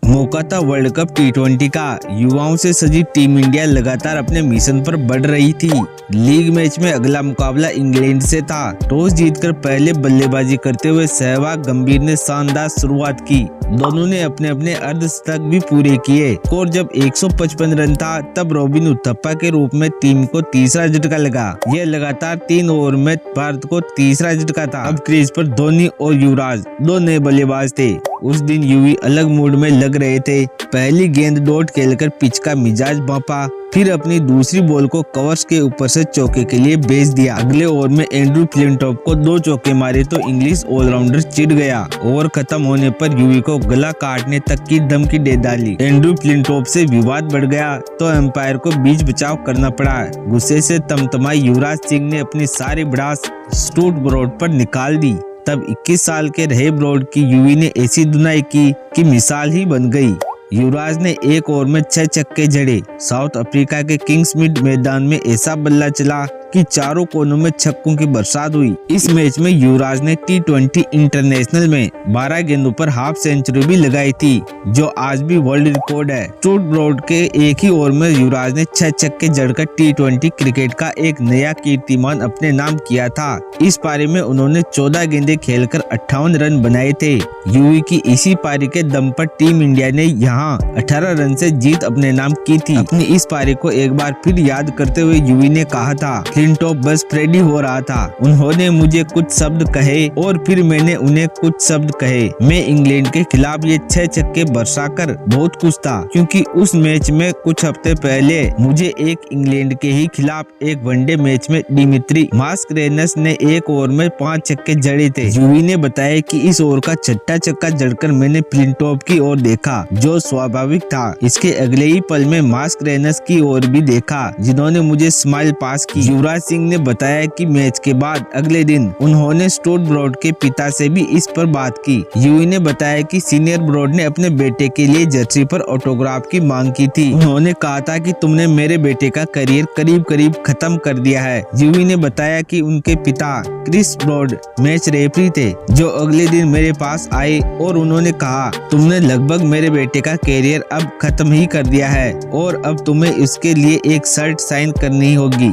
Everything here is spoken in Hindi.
मौका था वर्ल्ड कप टी20 का। युवाओं से सजी टीम इंडिया लगातार अपने मिशन पर बढ़ रही थी। लीग मैच में अगला मुकाबला इंग्लैंड से था। टॉस जीतकर पहले बल्लेबाजी करते हुए सहवाग गंभीर ने शानदार शुरुआत की। दोनों ने अपने अपने अर्धशतक भी पूरे किए। स्कोर जब 155 रन था तब रॉबिन उथप्पा के रूप में टीम को तीसरा झटका लगा। यह लगातार 3 ओवर में भारत को तीसरा झटका था। अब क्रीज पर धोनी और युवराज दो नए बल्लेबाज थे। उस दिन यूवी अलग मूड में लग रहे थे। पहली गेंद डॉट खेलकर पिच का मिजाज भांपा, फिर अपनी दूसरी बॉल को कवर्स के ऊपर से चौके के लिए भेज दिया। अगले ओवर में एंड्रू फ्लिंटॉफ को 2 चौके मारे तो इंग्लिश ऑलराउंडर चिढ़ गया। ओवर खत्म होने पर यूवी को गला काटने तक की धमकी दे डाली। एंड्रू फ्लिंटॉफ से विवाद बढ़ गया तो एम्पायर को बीच बचाव करना पड़ा। गुस्से से तमतमाई युवराज सिंह ने अपनी सारी भड़ास स्टुअर्ट ब्रॉड पर निकाल दी। तब 21 साल के रहे ब्रॉड की यूवी ने ऐसी धुनाई की कि मिसाल ही बन गई। युवराज ने एक ओवर में 6 छक्के जड़े। साउथ अफ्रीका के किंग्समीड मैदान में ऐसा बल्ला चला कि चारों कोनों में छक्कों की बरसात हुई। इस मैच में युवराज ने टी20 इंटरनेशनल में 12 गेंदों पर हाफ सेंचुरी भी लगाई थी, जो आज भी वर्ल्ड रिकॉर्ड है। स्टुअर्ट ब्रॉड के एक ही ओवर में युवराज ने 6 छक्के जड़कर टी20 क्रिकेट का एक नया कीर्तिमान अपने नाम किया था। इस पारी में उन्होंने 14 गेंदें खेलकर 58 रन बनाए थे। यूवी की इसी पारी के दम पर टीम इंडिया ने यहाँ 18 रन से जीत अपने नाम की थी। अपनी इस पारी को एक बार फिर याद करते हुए यूवी ने कहा था, फ्लिंटॉफ बस रेडी हो रहा था। उन्होंने मुझे कुछ शब्द कहे और फिर मैंने उन्हें कुछ शब्द कहे। मैं इंग्लैंड के खिलाफ ये 6 छक्के बरसाकर बहुत खुश था, क्योंकि उस मैच में कुछ हफ्ते पहले मुझे एक इंग्लैंड के ही खिलाफ एक वनडे मैच में डिमित्री मास्करेनस ने एक ओवर में 5 छक्के जड़े थे। यूवी ने बताया कि इस ओवर का 6ठा छक्का जड़कर मैंने फ्लिंटॉफ की ओर देखा, जो स्वाभाविक था। इसके अगले ही पल में मास्करेनस की ओर भी देखा, जिन्होंने मुझे स्माइल पास की। युवराज सिंह ने बताया कि मैच के बाद अगले दिन उन्होंने स्टुअर्ट ब्रॉड के पिता से भी इस पर बात की। यूवी ने बताया कि सीनियर ब्रॉड ने अपने बेटे के लिए जर्सी पर ऑटोग्राफ की मांग की थी। उन्होंने कहा था कि तुमने मेरे बेटे का करियर करीब करीब खत्म कर दिया है। यूवी ने बताया कि उनके पिता क्रिस ब्रॉड मैच रेफरी थे, जो अगले दिन मेरे पास आए और उन्होंने कहा, तुमने लगभग मेरे बेटे का करियर अब खत्म ही कर दिया है और अब तुम्हें इसके लिए एक शर्ट साइन करनी होगी।